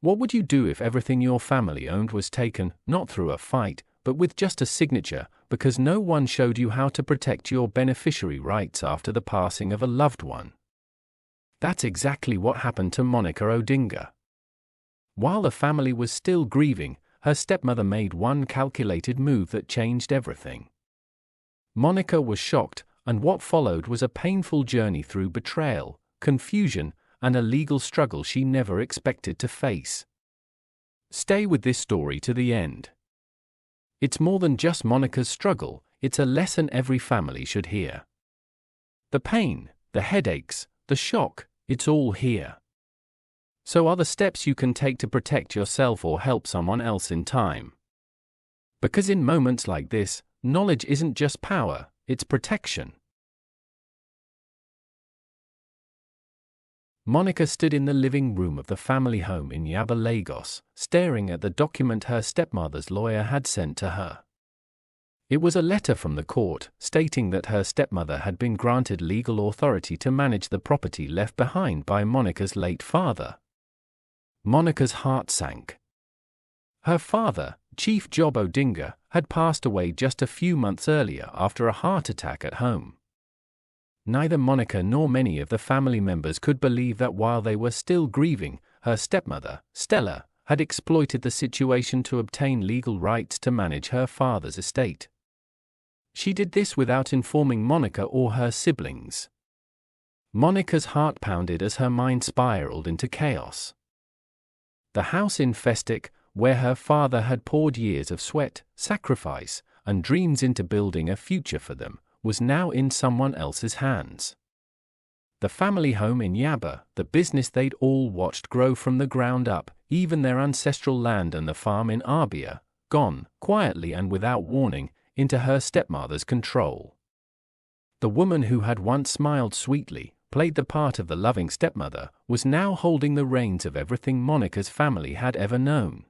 What would you do if everything your family owned was taken, not through a fight, but with just a signature, because no one showed you how to protect your beneficiary rights after the passing of a loved one? That's exactly what happened to Monica Odinnga. While the family was still grieving, her stepmother made one calculated move that changed everything. Monica was shocked, and what followed was a painful journey through betrayal, confusion, and a legal struggle she never expected to face. Stay with this story to the end. It's more than just Monica's struggle, it's a lesson every family should hear. The pain, the headaches, the shock, it's all here. So are the steps you can take to protect yourself or help someone else in time. Because in moments like this, knowledge isn't just power, it's protection. Monica stood in the living room of the family home in Yaba, Lagos, staring at the document her stepmother's lawyer had sent to her. It was a letter from the court, stating that her stepmother had been granted legal authority to manage the property left behind by Monica's late father. Monica's heart sank. Her father, Chief Job Odinnga, had passed away just a few months earlier after a heart attack at home. Neither Monica nor many of the family members could believe that while they were still grieving, her stepmother, Stella, had exploited the situation to obtain legal rights to manage her father's estate. She did this without informing Monica or her siblings. Monica's heart pounded as her mind spiraled into chaos. The house in Festick, where her father had poured years of sweat, sacrifice, and dreams into building a future for them, was now in someone else's hands. The family home in Yaba, the business they'd all watched grow from the ground up, even their ancestral land and the farm in Abia, gone, quietly and without warning, into her stepmother's control. The woman who had once smiled sweetly, played the part of the loving stepmother, was now holding the reins of everything Monica's family had ever known.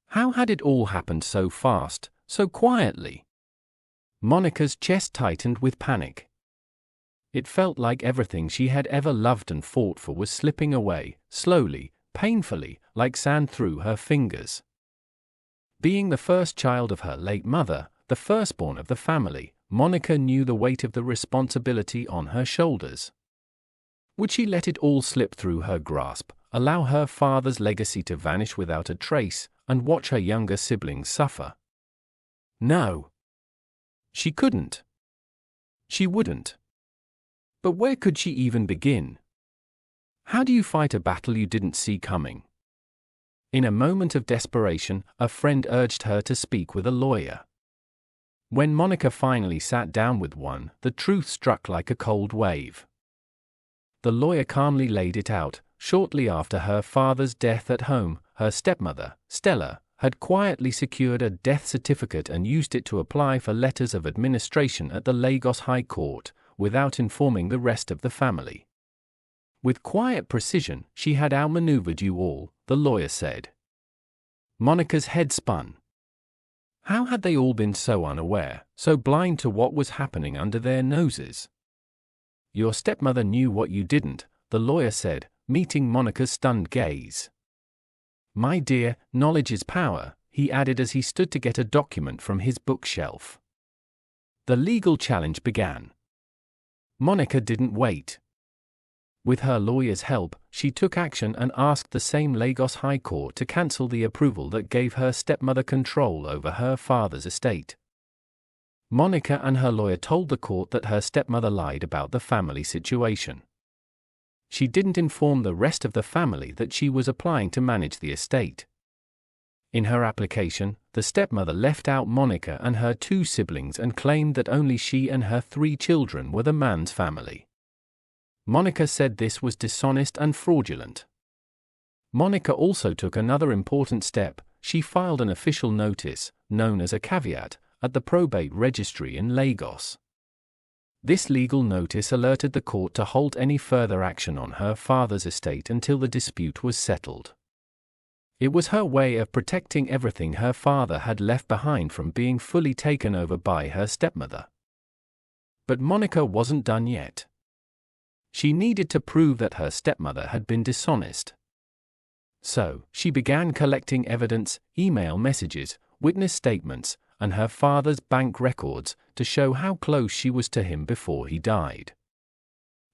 How had it all happened so fast, so quietly? Monica's chest tightened with panic. It felt like everything she had ever loved and fought for was slipping away, slowly, painfully, like sand through her fingers. Being the first child of her late mother, the firstborn of the family, Monica knew the weight of the responsibility on her shoulders. Would she let it all slip through her grasp, allow her father's legacy to vanish without a trace, and watch her younger siblings suffer? No. She couldn't. She wouldn't. But where could she even begin? How do you fight a battle you didn't see coming? In a moment of desperation, a friend urged her to speak with a lawyer. When Monica finally sat down with one, the truth struck like a cold wave. The lawyer calmly laid it out. Shortly after her father's death at home, her stepmother, Stella, had quietly secured a death certificate and used it to apply for letters of administration at the Lagos High Court, without informing the rest of the family. With quiet precision, she had outmaneuvered you all, the lawyer said. Monica's head spun. How had they all been so unaware, so blind to what was happening under their noses? Your stepmother knew what you didn't, the lawyer said, meeting Monica's stunned gaze. My dear, knowledge is power, he added as he stood to get a document from his bookshelf. The legal challenge began. Monica didn't wait. With her lawyer's help, she took action and asked the same Lagos High Court to cancel the approval that gave her stepmother control over her father's estate. Monica and her lawyer told the court that her stepmother lied about the family situation. She didn't inform the rest of the family that she was applying to manage the estate. In her application, the stepmother left out Monica and her 2 siblings and claimed that only she and her 3 children were the man's family. Monica said this was dishonest and fraudulent. Monica also took another important step. She filed an official notice, known as a caveat, at the probate registry in Lagos. This legal notice alerted the court to halt any further action on her father's estate until the dispute was settled. It was her way of protecting everything her father had left behind from being fully taken over by her stepmother. But Monica wasn't done yet. She needed to prove that her stepmother had been dishonest. So, she began collecting evidence, email messages, witness statements, and her father's bank records to show how close she was to him before he died.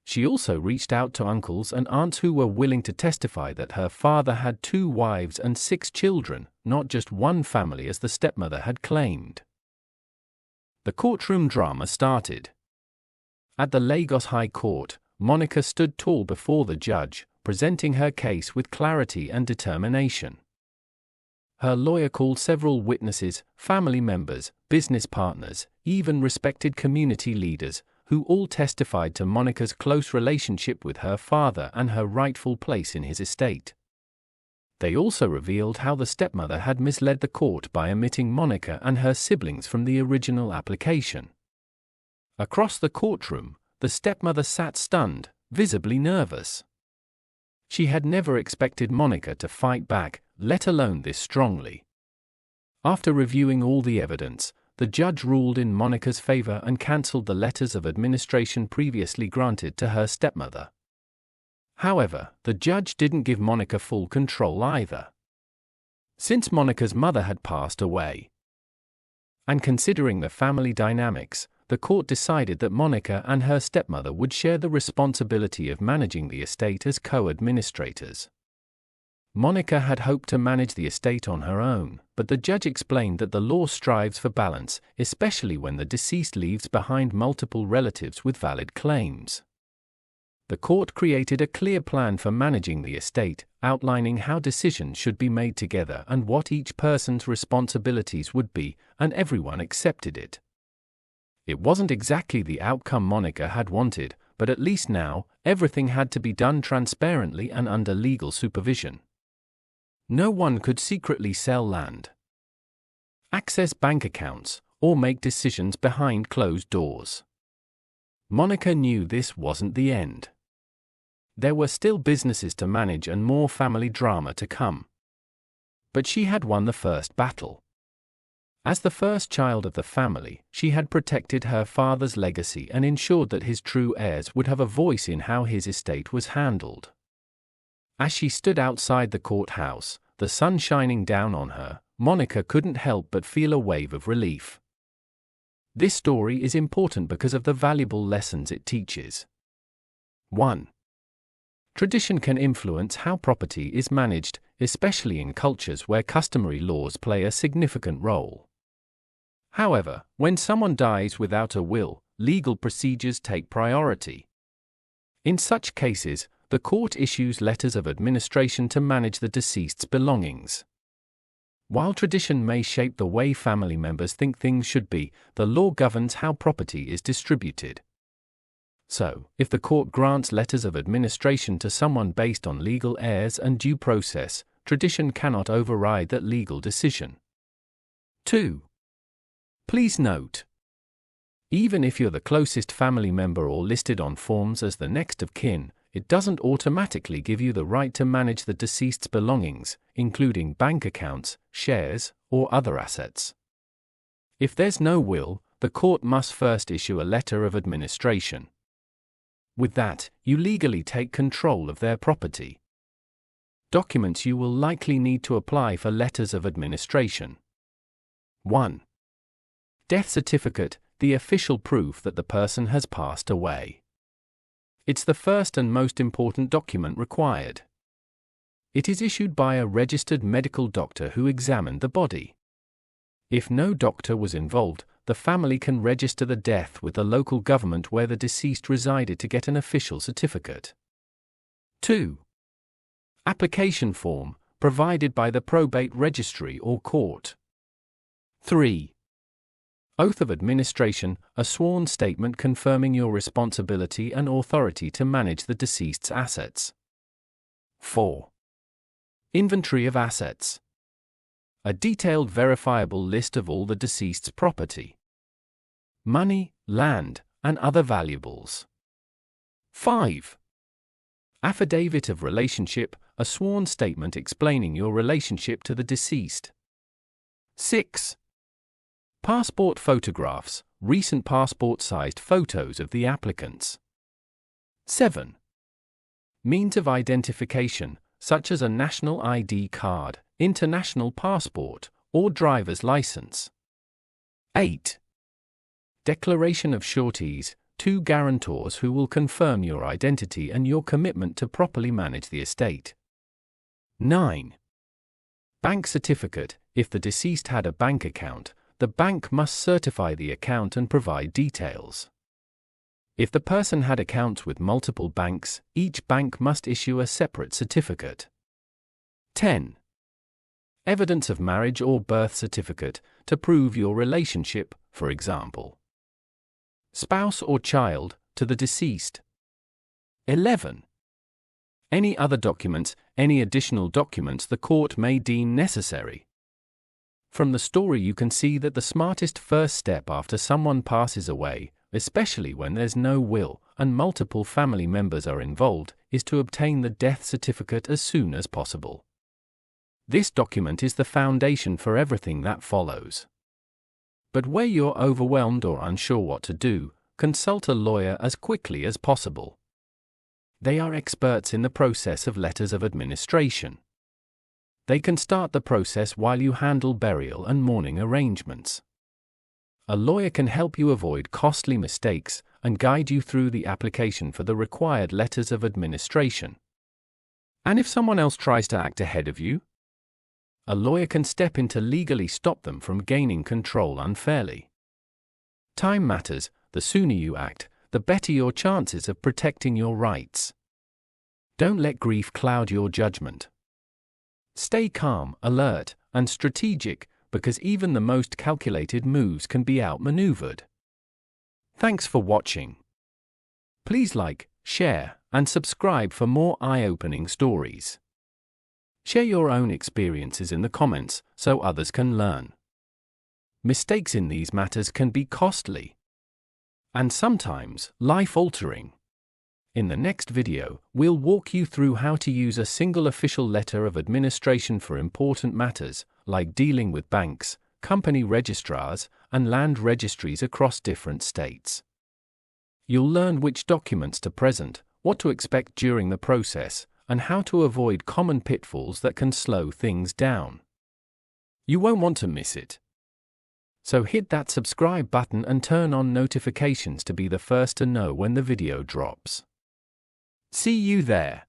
She also reached out to uncles and aunts who were willing to testify that her father had 2 wives and 6 children, not just one family as the stepmother had claimed. The courtroom drama started. At the Lagos High Court, Monica stood tall before the judge, presenting her case with clarity and determination. Her lawyer called several witnesses, family members, business partners, even respected community leaders, who all testified to Monica's close relationship with her father and her rightful place in his estate. They also revealed how the stepmother had misled the court by omitting Monica and her siblings from the original application. Across the courtroom, the stepmother sat stunned, visibly nervous. She had never expected Monica to fight back, let alone this strongly. After reviewing all the evidence, the judge ruled in Monica's favor and cancelled the letters of administration previously granted to her stepmother. However, the judge didn't give Monica full control either. Since Monica's mother had passed away, and considering the family dynamics, the court decided that Monica and her stepmother would share the responsibility of managing the estate as co-administrators. Monica had hoped to manage the estate on her own, but the judge explained that the law strives for balance, especially when the deceased leaves behind multiple relatives with valid claims. The court created a clear plan for managing the estate, outlining how decisions should be made together and what each person's responsibilities would be, and everyone accepted it. It wasn't exactly the outcome Monica had wanted, but at least now, everything had to be done transparently and under legal supervision. No one could secretly sell land, access bank accounts, or make decisions behind closed doors. Monica knew this wasn't the end. There were still businesses to manage and more family drama to come. But she had won the first battle. As the first child of the family, she had protected her father's legacy and ensured that his true heirs would have a voice in how his estate was handled. As she stood outside the courthouse, the sun shining down on her, Monica couldn't help but feel a wave of relief. This story is important because of the valuable lessons it teaches. 1. Tradition can influence how property is managed, especially in cultures where customary laws play a significant role. However, when someone dies without a will, legal procedures take priority. In such cases, the court issues letters of administration to manage the deceased's belongings. While tradition may shape the way family members think things should be, the law governs how property is distributed. So, if the court grants letters of administration to someone based on legal heirs and due process, tradition cannot override that legal decision. 2. Please note, even if you're the closest family member or listed on forms as the next of kin, it doesn't automatically give you the right to manage the deceased's belongings, including bank accounts, shares, or other assets. If there's no will, the court must first issue a letter of administration. With that, you legally take control of their property. Documents you will likely need to apply for letters of administration. 1. Death certificate, the official proof that the person has passed away. It's the first and most important document required. It is issued by a registered medical doctor who examined the body. If no doctor was involved, the family can register the death with the local government where the deceased resided to get an official certificate. 2. Application form, provided by the probate registry or court. 3. Oath of administration, a sworn statement confirming your responsibility and authority to manage the deceased's assets. 4. Inventory of assets. A detailed verifiable list of all the deceased's property, money, land, and other valuables. 5. Affidavit of relationship, a sworn statement explaining your relationship to the deceased. 6. Passport photographs, recent passport-sized photos of the applicants. 7. Means of identification, such as a national ID card, international passport, or driver's license. 8. Declaration of sureties, 2 guarantors who will confirm your identity and your commitment to properly manage the estate. 9. Bank certificate, if the deceased had a bank account, the bank must certify the account and provide details. If the person had accounts with multiple banks, each bank must issue a separate certificate. 10. Evidence of marriage or birth certificate, to prove your relationship, for example. Spouse or child, to the deceased. 11. Any other documents, any additional documents the court may deem necessary. From the story you can see that the smartest first step after someone passes away, especially when there's no will and multiple family members are involved, is to obtain the death certificate as soon as possible. This document is the foundation for everything that follows. But where you're overwhelmed or unsure what to do, consult a lawyer as quickly as possible. They are experts in the process of letters of administration. They can start the process while you handle burial and mourning arrangements. A lawyer can help you avoid costly mistakes and guide you through the application for the required letters of administration. And if someone else tries to act ahead of you, a lawyer can step in to legally stop them from gaining control unfairly. Time matters. The sooner you act, the better your chances of protecting your rights. Don't let grief cloud your judgment. Stay calm, alert, and strategic, because even the most calculated moves can be outmaneuvered. Thanks for watching. Please like, share, and subscribe for more eye-opening stories. Share your own experiences in the comments so others can learn. Mistakes in these matters can be costly and sometimes life-altering. In the next video, we'll walk you through how to use a single official letter of administration for important matters, like dealing with banks, company registrars, and land registries across different states. You'll learn which documents to present, what to expect during the process, and how to avoid common pitfalls that can slow things down. You won't want to miss it. So hit that subscribe button and turn on notifications to be the first to know when the video drops. See you there.